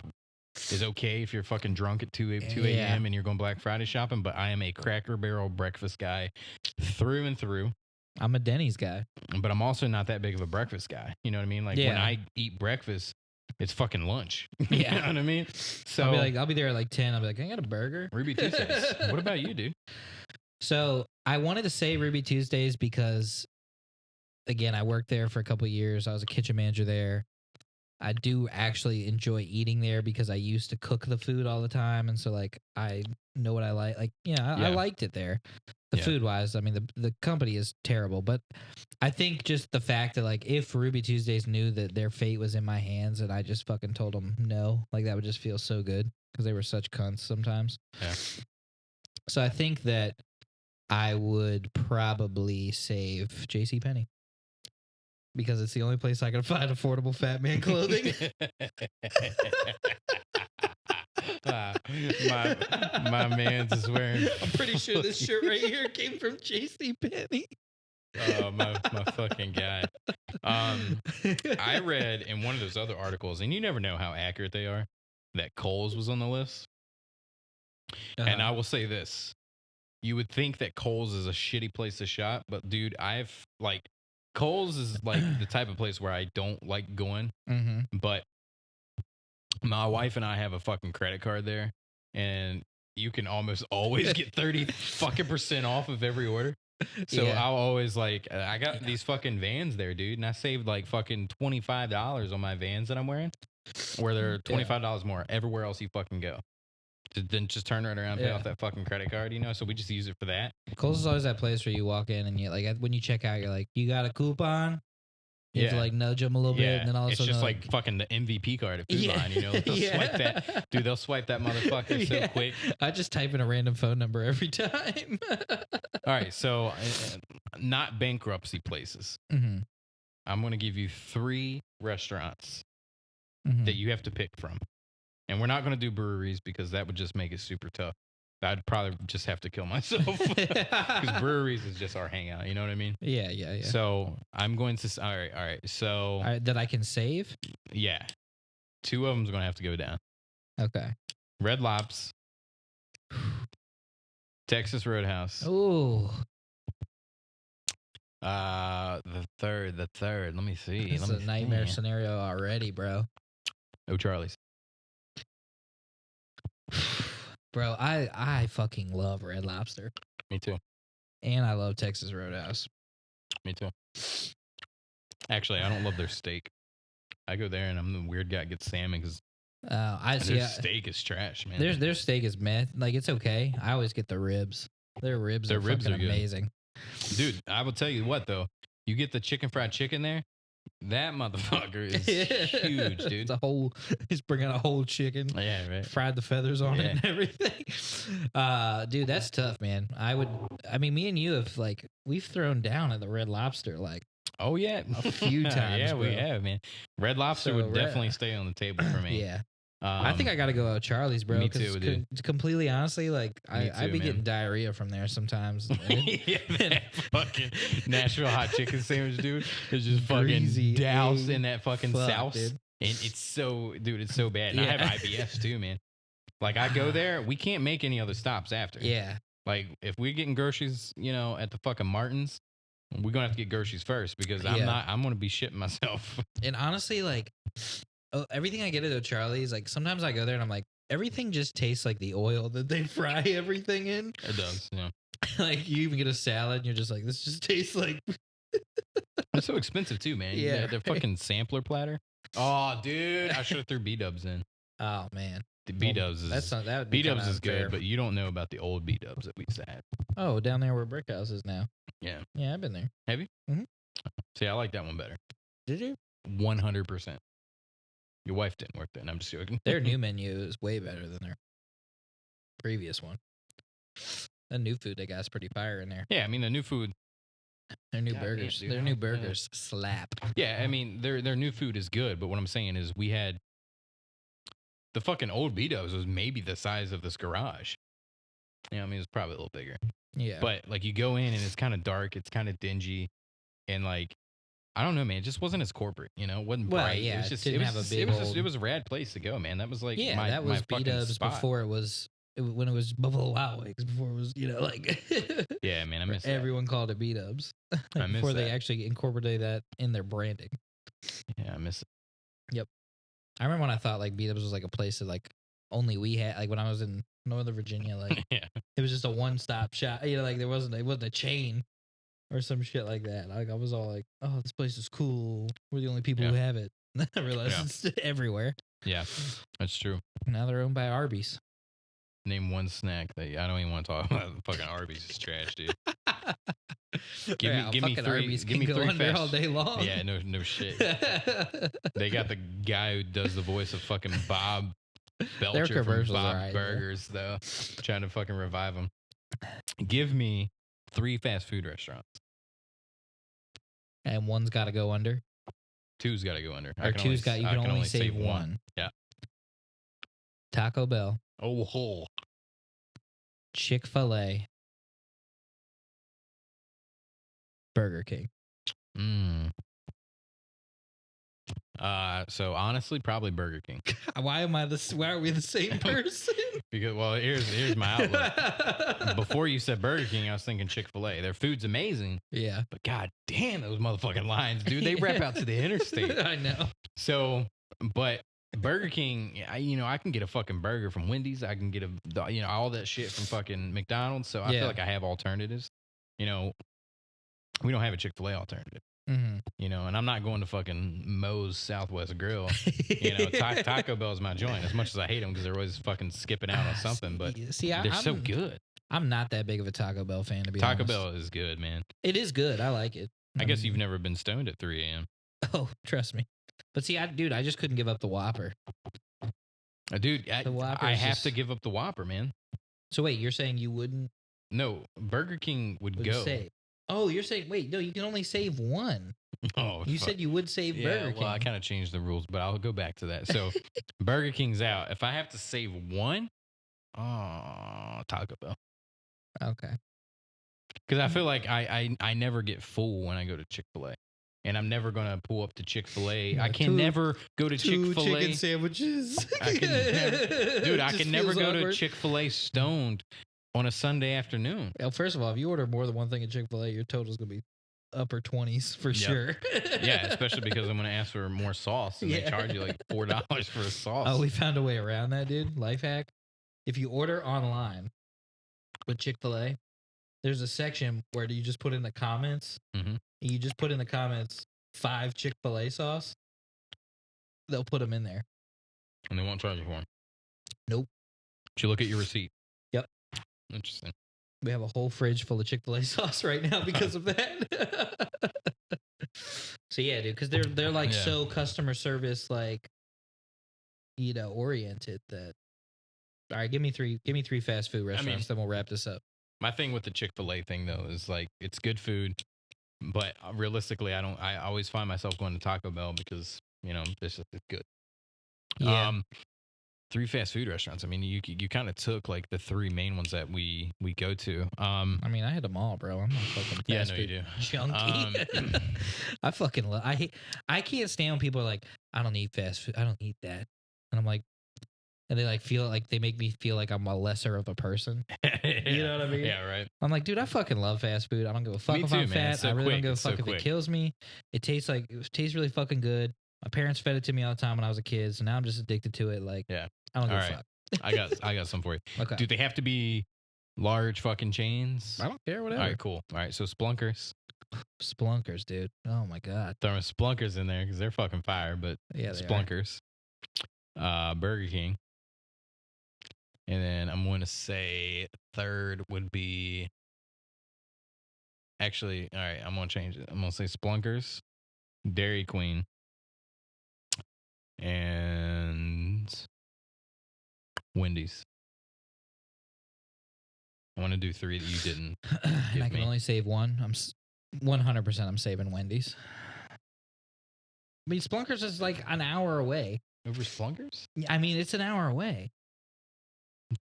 is okay if you're fucking drunk at 2 a.m. and you're going Black Friday shopping, but I am a Cracker Barrel breakfast guy through and through. I'm a Denny's guy. But I'm also not that big of a breakfast guy. You know what I mean? Like when I eat breakfast, it's fucking lunch. Yeah. You know what I mean? So I'll be there at like 10. I'll be like, I got a burger. Ruby Tuesdays. What about you, dude? So I wanted to say Ruby Tuesdays because, again, I worked there for a couple of years. I was a kitchen manager there. I do actually enjoy eating there because I used to cook the food all the time. And so, like, I know what I like. Like, I liked it there. The food-wise, I mean, the company is terrible. But I think just the fact that, like, if Ruby Tuesdays knew that their fate was in my hands and I just fucking told them no, like, that would just feel so good because they were such cunts sometimes. Yeah. So I think that I would probably save JCPenney because it's the only place I can find affordable fat man clothing. My man's is wearing. I'm pretty sure this shirt right here came from JCPenney. Oh, my fucking guy. I read in one of those other articles, and you never know how accurate they are, that Kohl's was on the list. And I will say this. You would think that Kohl's is a shitty place to shop, but dude, Kohl's is like the type of place where I don't like going, but my wife and I have a fucking credit card there, and you can almost always get 30% off of every order. So I'll always I got these fucking Vans there, dude, and I saved like fucking $25 on my Vans that I'm wearing, where they're $25 more everywhere else you fucking go. Then just turn right around and pay off that fucking credit card, you know? So we just use it for that. Kohl's is always that place where you walk in and you like when you check out, you're like, you got a coupon? You have to like nudge them a little bit, and then all of a sudden it's just like fucking the MVP card at Food Line, you know? They'll swipe that. Dude, they'll swipe that motherfucker so quick. I just type in a random phone number every time. All right, so not bankruptcy places. I'm going to give you 3 restaurants that you have to pick from. And we're not going to do breweries because that would just make it super tough. I'd probably just have to kill myself because breweries is just our hangout. You know what I mean? Yeah. So I'm going to. All right. So that I can save. Yeah, 2 of them's going to have to go down. Okay. Red Lobs, Texas Roadhouse. Ooh. The third. Let me see. It's a nightmare scenario already, bro. Charlie's. Bro, I fucking love Red Lobster. Me too. And I love Texas Roadhouse. Me too. Actually, I don't love their steak. I go there and I'm the weird guy that gets salmon because their steak is trash, man. Their steak is meh. Like, it's okay. I always get the ribs. Their ribs are fucking amazing. Dude, I will tell you what, though. You get the chicken fried chicken there. That motherfucker is huge, dude. It's a whole. He's bringing a whole chicken. Yeah, right. Fried the feathers on it Yeah. and everything. Dude, that's tough, man. I mean, me and you have we've thrown down at the Red Lobster Oh yeah, a few times. Yeah, we bro. have, man. Red Lobster So, would definitely stay on the table for me. Yeah. I think I got to go out with Charlie's, bro. Me too, dude. Completely honestly, I'd be man. getting diarrhea from there sometimes. Yeah, that fucking Nashville hot chicken sandwich, dude, is just Greasy fucking doused in that fucking fuck, sauce, dude. and it's so, dude, it's so bad. And I Yeah. have IBS too, man. Like I go there, we can't make any other stops after. Yeah. Like if we're getting groceries, at the fucking Martins, we're gonna have to get groceries first because I'm gonna be shitting myself. And honestly, everything I get at Charlie's, sometimes I go there and I'm like, everything just tastes like the oil that they fry everything in. It does, yeah. You even get a salad and you're just like, this just tastes like. It's so expensive too, man. Yeah, the fucking sampler platter. Oh, dude, I should have threw B-dubs in. Oh man, The B-dubs is that would be B-dubs is unfair. good, but you don't know about the old B-dubs that we used to have. Oh, down there where Brick House is now. Yeah. Yeah, I've been there. Have you? Mhm. See, I like that one better. Did you? 100%. Your wife didn't work there, and I'm just joking. Their new menu is way better than their previous one. The new food they got is pretty fire in there. Yeah, I mean the new food. Their new God damn, burgers. dude, Their how- new burgers slap. Yeah, I mean their new food is good, but what I'm saying is we had the fucking old B-dubs was maybe the size of this garage. I mean it's probably a little bigger. Yeah. But you go in and it's kind of dark, it's kind of dingy, and I don't know, man. It just wasn't as corporate, It wasn't Well, bright. yeah, it was just didn't it was have a just, big it was just old- it was a rad place to go, man. That was like yeah, my, that was my fucking B-dubs spot. before it was when it was Buffalo Wild Wings. Before it was Yeah, man, I miss that. everyone called it B-dubs. I miss before they that. actually incorporated that in their branding. Yeah, I miss it. I remember when I thought B-dubs was a place that only we had. When I was in Northern Virginia, Yeah, it was just a one-stop shop. There wasn't a chain or some shit like that. I was all like, oh, this place is cool. We're the only people who have it. I realized it's everywhere. yeah, that's true. Now they're owned by Arby's. Name one snack that I don't even want to talk about. Fucking Arby's is trash, dude. Give me three. Arby's Give me can go three under fast. all day long. Yeah, no shit. They got the guy who does the voice of fucking Bob Belcher from commercials Bob are right, Burgers, though. Trying to fucking revive him. Give me 3 fast food restaurants. And one's got to go under. 2's got to go under. Or you can only save one. Yeah. Taco Bell, Oh, Chick-fil-A, Burger King. So honestly, probably Burger King. Why are we the same person? Because here's my outlook. Before you said Burger King, I was thinking Chick-fil-A. Their food's amazing, Yeah. but god damn those motherfucking lines, dude. They rep out to the interstate. I know. So, but Burger King, I can get a fucking burger from Wendy's. I can get all that shit from fucking McDonald's. So I Yeah. feel like I have alternatives. We don't have a Chick-fil-A alternative. Mm-hmm. And I'm not going to fucking Moe's Southwest Grill. Taco Bell's my joint. As much as I hate them because they're always fucking skipping out on something, but they're so good. I'm not that big of a Taco Bell fan, to be Taco honest. Bell is good, man. It is good. I like it. I guess you've never been stoned at 3 a.m. Oh, trust me. But see, I just couldn't give up the Whopper. Dude, The Whopper I is have just- to give up the Whopper, man. So wait, you're saying you wouldn't No, Burger King would go. save? Oh, you're saying no, you can only save one. Oh, You fuck. said you would save Yeah, Burger King. well, I kind of changed the rules, but I'll go back to that. So, Burger King's out. If I have to save one, Taco Bell. Okay. Because I feel like I never get full when I go to Chick-fil-A. And I'm never going to pull up to Chick-fil-A. Yeah, I can never go to Two Chick-fil-A. chicken sandwiches. I can never, dude, I Just can never feels go to awkward. Chick-fil-A stoned on a Sunday afternoon. Well, first of all, if you order more than one thing at Chick-fil-A, your total's gonna be upper 20s for sure. Yeah, especially because I'm going to ask for more sauce and they Yeah. charge you like $4 for a sauce. Oh, we found a way around that, dude. Life hack. If you order online with Chick-fil-A, there's a section where you just put in the comments. Mhm. You just put in the comments 5 Chick-fil-A sauce. They'll put them in there. And they won't charge you for them. Nope. Did you look at your receipt? Yep. Interesting. We have a whole fridge full of Chick-fil-A sauce right now because of that. So yeah, dude, because they're like Yeah. so customer service like, oriented that. All right, give me three fast food restaurants, then we'll wrap this up. My thing with the Chick-fil-A thing though is like it's good food, but realistically, I always find myself going to Taco Bell because this is good. Yeah. 3 fast food restaurants. I mean, you kind of took like the 3 main ones that we go to. I mean, I had them all, bro. I'm not fucking fast you food do. junkie. I fucking love. I can't stand when people are like, I don't eat fast food. I don't eat that, and I'm like, and they like feel like they make me feel like I'm a lesser of a person. You know what I mean? Yeah, right. I'm like, dude, I fucking love fast food. I don't give a fuck Me if too, I'm man. fat. It's so I really quick. don't give a It's so fuck if quick. it kills me. It tastes really fucking good. My parents fed it to me all the time when I was a kid, so now I'm just addicted to it. Like, Yeah. I don't give All a right. fuck. I got some for you. Okay. Do they have to be large fucking chains? I don't care, whatever. All right, cool. All right, so Splunkers. Splunkers, dude. Oh my god. Throwing Splunkers in there because they're fucking fire, but Yeah, they are. Splunkers. Burger King. And then I'm going to say third would be. Actually, all right, I'm going to change it. I'm going to say Splunkers, Dairy Queen, and Wendy's. I want to do 3 that you didn't. And I can only save one. I'm 100%. I'm saving Wendy's. I mean, Splunkers is like an hour away. Over Splunkers? I mean, it's an hour away.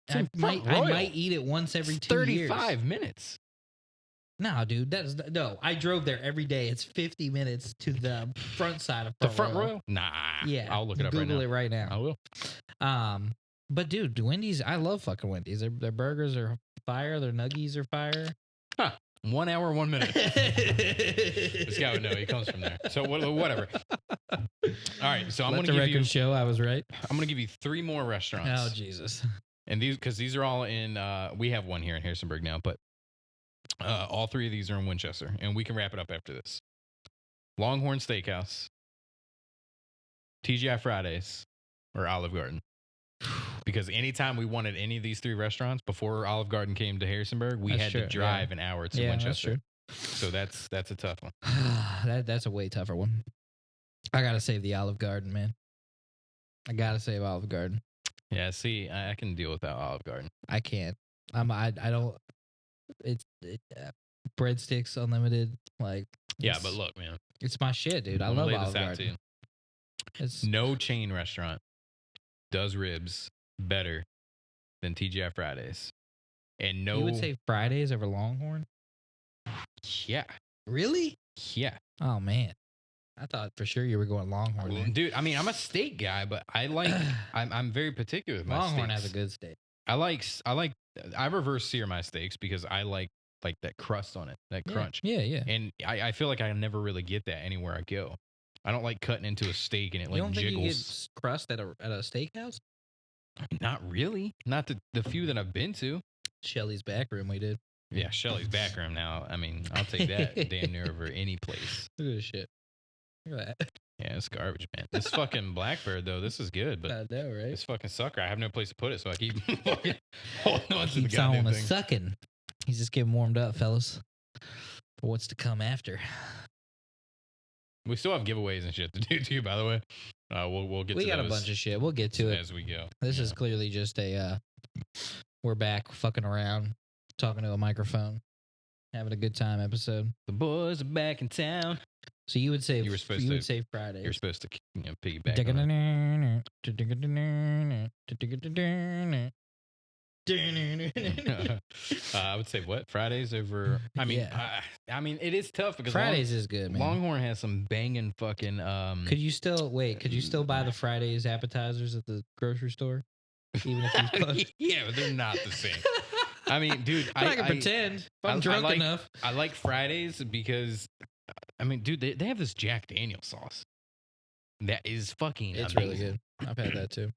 I might eat it once every 2 years. 35 minutes. No, dude, no. I drove there every day. It's 50 minutes to the front side of Front Royal. Nah. Yeah, I'll look it up Google right now. it right now. I will. But dude, Wendy's, I love fucking Wendy's. Their burgers are fire. Their nuggies are fire. 1 hour, 1 minute. This guy would know. He comes from there. So whatever. All right. So I'm going to give you. Show I was right. I'm going to give you 3 more restaurants. Oh Jesus. And these are all in. We have one here in Harrisonburg now, but all 3 of these are in Winchester, and we can wrap it up after this. Longhorn Steakhouse, TGI Fridays, or Olive Garden. Because anytime we wanted any of these 3 restaurants before Olive Garden came to Harrisonburg, we had to drive an hour to Winchester. So that's a tough one. That's a way tougher one. I gotta save the Olive Garden, man. I gotta save Olive Garden. Yeah, see, I can deal without Olive Garden. I can't. I don't. It's breadsticks unlimited. Like yeah, but look, man, it's my shit, dude. I love Olive Garden. No chain restaurant does ribs better than TGI Fridays, and no. You would say Fridays over Longhorn? Yeah. Really? Yeah. Oh man, I thought for sure you were going Longhorn. There. Dude, I mean, I'm a steak guy, but I like. I'm very particular with my Longhorn steaks. has a good steak. I reverse sear my steaks because I like that crust on it, that crunch. Yeah. And I feel like I never really get that anywhere I go. I don't like cutting into a steak and it you don't jiggles. Think you get crust at a steakhouse? Not really. Not the few that I've been to. Shelley's back room we did. Yeah, Shelley's back room now. I mean, I'll take that damn near over any place. Look at this shit. Look at that. Yeah, it's garbage, man. This fucking Blackbird though, this is good, but I know, right? this fucking sucker, I have no place to put it, so I keep fucking holding on to the Keeps goddamn on thing. sucking. He's just getting warmed up, fellas, for what's to come after. We still have giveaways and shit to do too, by the way. We'll get. We to got those a bunch of shit. We'll get to it as we go. This is clearly just a. We're back, fucking around, talking to a microphone, having a good time episode. The boys are back in town. So you would say you would say Friday. You're supposed to piggyback. I would say what Fridays over. I mean, I mean it is tough because Fridays is good. Man. Longhorn has some banging fucking. Could you still Could you still buy the Fridays appetizers at the grocery store, even if you closed? Yeah, but they're not the same. I mean, dude, I can pretend if I'm drunk enough. I like Fridays because, I mean, dude, they have this Jack Daniel sauce that is fucking. It's amazing. really good. I've had that too.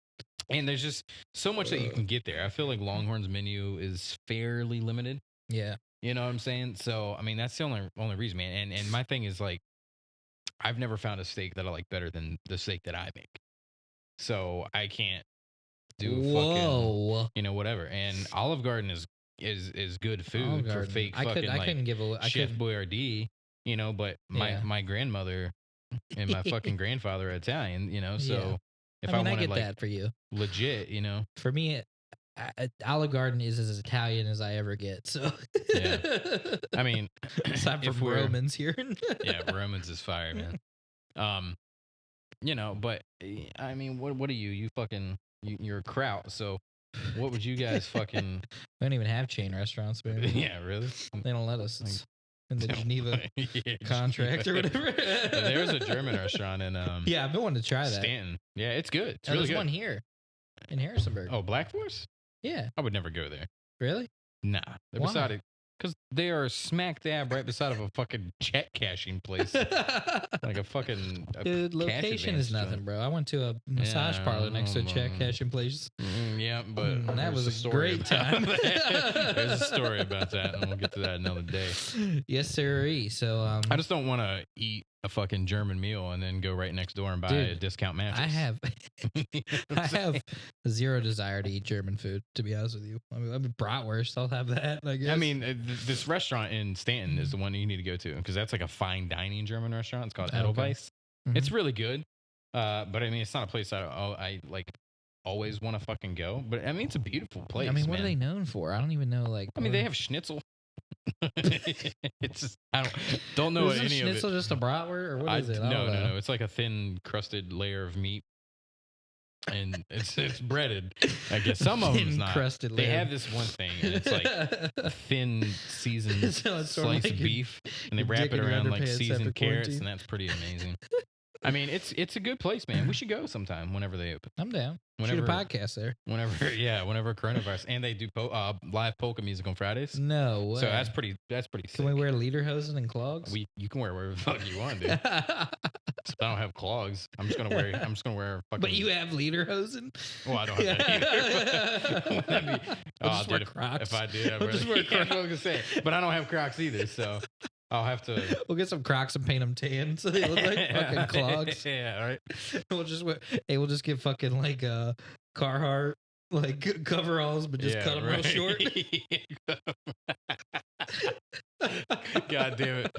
And there's just so much that you can get there. I feel like Longhorn's menu is fairly limited. Yeah. You know what I'm saying? So, I mean, that's the only reason, man. And my thing is like, I've never found a steak that I like better than the steak that I make. So I can't do fucking, whatever. And Olive Garden is good food for fake fucking Chef Boyardee, but my grandmother, and my fucking grandfather are Italian, you know. So Yeah. if I mean, I wanted get like that for you. legit, you know, For me, Olive Garden is as Italian as I ever get. So Yeah. I mean, aside if from we're Romans here, yeah, Romans is fire, man. You know, but I mean, what are you? You fucking you're a kraut. So what would you guys fucking? we don't even have chain restaurants, man. Yeah, really? They don't let us. It's in the Geneva Yeah, contract or whatever. There's a German restaurant in yeah, I've been wanting to try that. Stanton. Yeah, it's good. It's Oh, really there's good. one here in Harrisonburg. Oh, Black Forest? Yeah, I would never go there. really? Nah, they're Why? beside it because they are smack dab right beside of a fucking check cashing place, like a fucking Dude, cash location advance is nothing, joint. bro. I went to a massage parlor next to a check cashing place. Yeah, but that there's was a story great about time. that. There's a story about that, and we'll get to that another day. Yes, sir. So, I just don't want to eat a fucking German meal and then go right next door and buy a discount mattress. I have zero desire to eat German food, to be honest with you. I mean bratwurst, I'll have that, I guess. I mean, this restaurant in Stanton is the one you need to go to because that's like a fine dining German restaurant. It's called Edelweiss. Mm-hmm. It's really good, but I mean, it's not a place I like always want to fucking go. But I mean, it's a beautiful place. I mean, what man. are they known for? I don't even know. Like, I mean, they have schnitzel. It's just, I don't know Isn't any of it. schnitzel just a bratwurst or what is it? I don't know. No. It's like a thin crusted layer of meat, and it's breaded. I guess some of them's not. Crusted They layer. have this one thing, and it's like a thin seasoned So it's sort of slice like of your- beef, and they your wrap dick it in your around like underpants seasoned after carrots, quarantine. and that's pretty amazing. I mean, it's a good place, man. We should go sometime whenever they open. I'm down. Whenever Shoot a podcast there. whenever coronavirus, and they do live polka music on Fridays. No way. So that's pretty sick. Can we wear lederhosen and clogs? You can wear whatever the fuck you want, dude. Except I don't have clogs. I'm just gonna wear fucking. But you have lederhosen? Well, I don't have that either. That'd be, I'll just wear dude, Crocs. if I did, I'd I'll just wear yeah, I was gonna say, but I don't have Crocs either, so I'll have to. We'll get some Crocs and paint them tan so they look like fucking clogs. Yeah, all right. We'll just get fucking like Carhartt like coveralls, but just cut them real short. God damn it!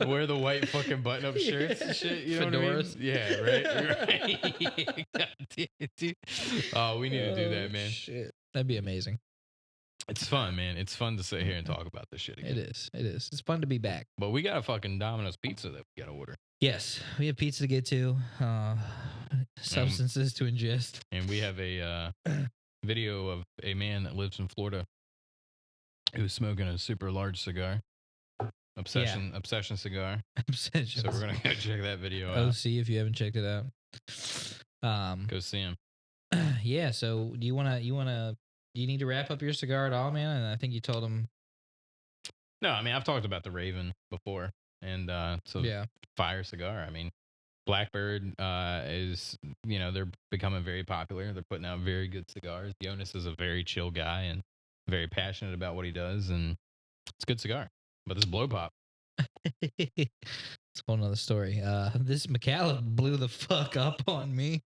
Wear the white fucking button-up shirts and shit. You know Fedoras. what I mean? Yeah, right. God damn it, dude. Oh, we need to do that, man. Shit, that'd be amazing. It's fun, man. It's fun to sit here and talk about this shit again. It is. It is. It's fun to be back. But we got a fucking Domino's pizza that we gotta order. Yes, we have pizza to get to, substances to ingest, and we have a video of a man that lives in Florida who's smoking a super large cigar. Obsession cigar. Obsession. So we're gonna go check that video out. OC if you haven't checked it out. Go see him. Yeah. So do you need to wrap up your cigar at all, man? And I think you told him. No, I mean I've talked about the Raven before, and so Yeah. fire cigar. I mean, Blackbird is they're becoming very popular. They're putting out very good cigars. Jonas is a very chill guy and very passionate about what he does, and it's a good cigar. But this blow pop. It's a whole nother story. This McAuliffe blew the fuck up on me.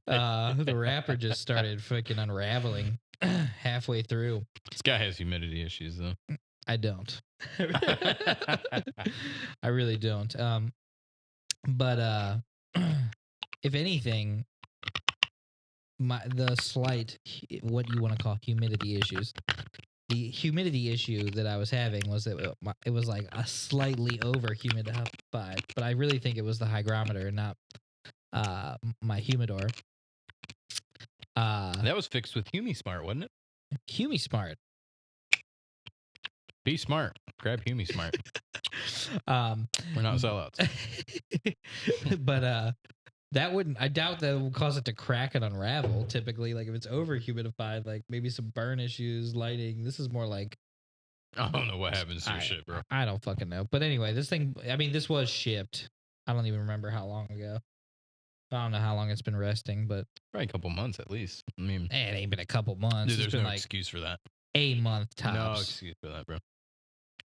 The wrapper just started fucking unraveling halfway through. This guy has humidity issues, though. I don't. I really don't. But if anything, the slight, what you want to call humidity issues. The humidity issue that I was having was that it was like a slightly over humidified, but I really think it was the hygrometer and not my humidor. That was fixed with HumiSmart, wasn't it? HumiSmart. Be smart. Grab HumiSmart. We're not sellouts. But I doubt that would cause it to crack and unravel. Typically, like if it's over humidified, like maybe some burn issues, lighting. This is more like I don't know what happens to your shit, bro. I don't fucking know. But anyway, this was shipped. I don't even remember how long ago. I don't know how long it's been resting, but Probably a couple months at least. I mean, it ain't been a couple months. dude, It's there's been no like excuse for that. a month tops. No excuse for that, bro.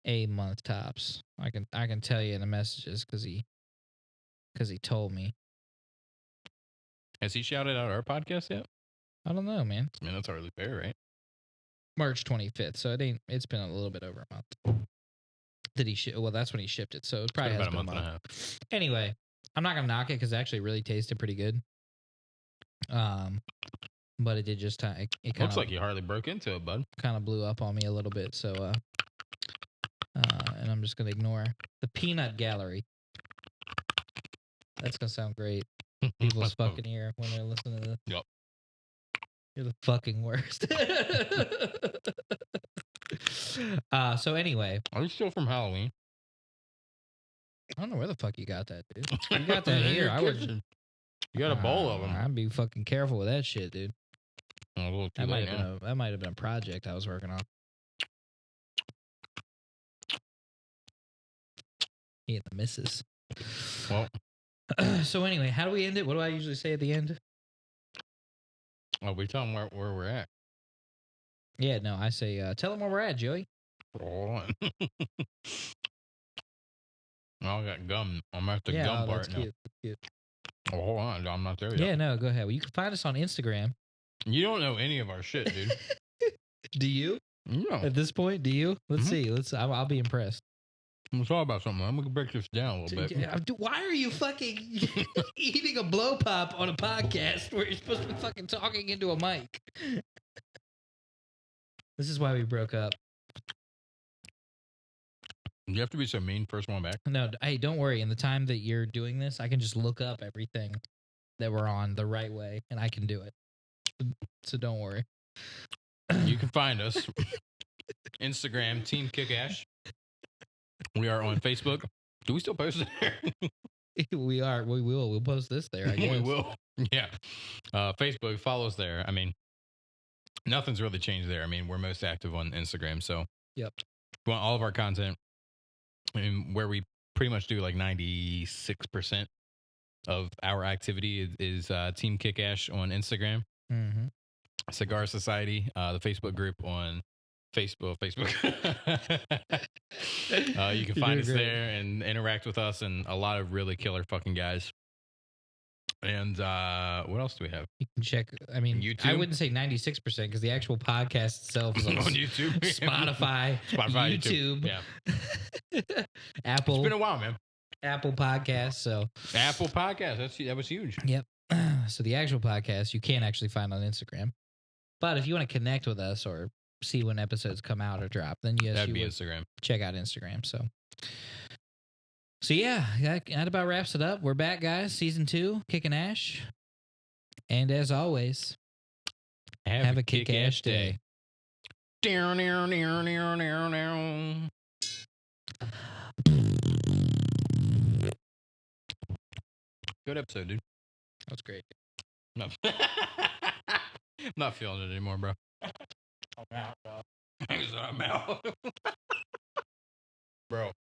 A month tops. I can tell you in the messages because he told me. Has he shouted out our podcast yet? I don't know, man. I mean, that's hardly fair, right? March 25th, so it's been a little bit over a month. Did he ship? Well, that's when he shipped it, so it probably It's been has about been a month and a half. Anyway, I'm not gonna knock it because it actually really tasted pretty good. But it did just it kind Looks of like you hardly broke into it, bud. blew up on me a little bit. So and I'm just gonna ignore the peanut gallery. That's gonna sound great. People's fucking ear when they're listening to this. Yep. You're the fucking worst. So anyway, Are you still from Halloween? I don't know where the fuck you got that, dude. You got that here. I would. You got a bowl of them. I'd be fucking careful with that shit, dude. A little too That late might have been a project I was working on. Me and the missus. Well, so anyway, how do we end it? What do I usually say at the end? oh, we tell them where we're at. Yeah, no, I say tell them where we're at, Joey. Hold on. I got gum. I'm at the gum part now. Cute. That's cute. Oh, hold on. I'm not there yet. Yeah, no, go ahead. Well, you can find us on Instagram. You don't know any of our shit, dude. Do you? No. At this point, do you? Let's see. I'll be impressed. Let's talk about something. I'm going to break this down a little bit. Why are you fucking eating a blow pop on a podcast where you're supposed to be fucking talking into a mic? This is why we broke up. You have to be so mean. First one back. No, hey, don't worry. In the time that you're doing this, I can just look up everything that we're on the right way, and I can do it. So don't worry. You can find us Instagram, Team Kickash. We are on Facebook. Do we still post it there? We are. We will. We'll post this there, I guess. We will. Yeah. Facebook, follow us there. I mean, nothing's really changed there. I mean, we're most active on Instagram. So, yep. We want all of our content, and where we pretty much do like 96% of our activity is Team Kickash on Instagram. Mm-hmm. Cigar Society, the Facebook group on Facebook. You can find us there and interact with us and a lot of really killer fucking guys. And what else do we have? You can check. I mean, YouTube? I wouldn't say 96% because the actual podcast itself is on YouTube, Spotify, YouTube, yeah. Apple. It's been a while, man. Apple Podcasts. So Apple Podcasts. That was huge. Yep. So the actual podcast you can actually find on Instagram, but if you want to connect with us or see when episodes come out or drop, then yes, that'd you be would Instagram. check out Instagram. So yeah, that about wraps it up. We're back, guys. Season 2, Kickin' Ash. And as always, have a kick-ass day. Good episode, dude. That was great. No. I'm not feeling it anymore, bro. I'm out, bro. I'm out. Bro.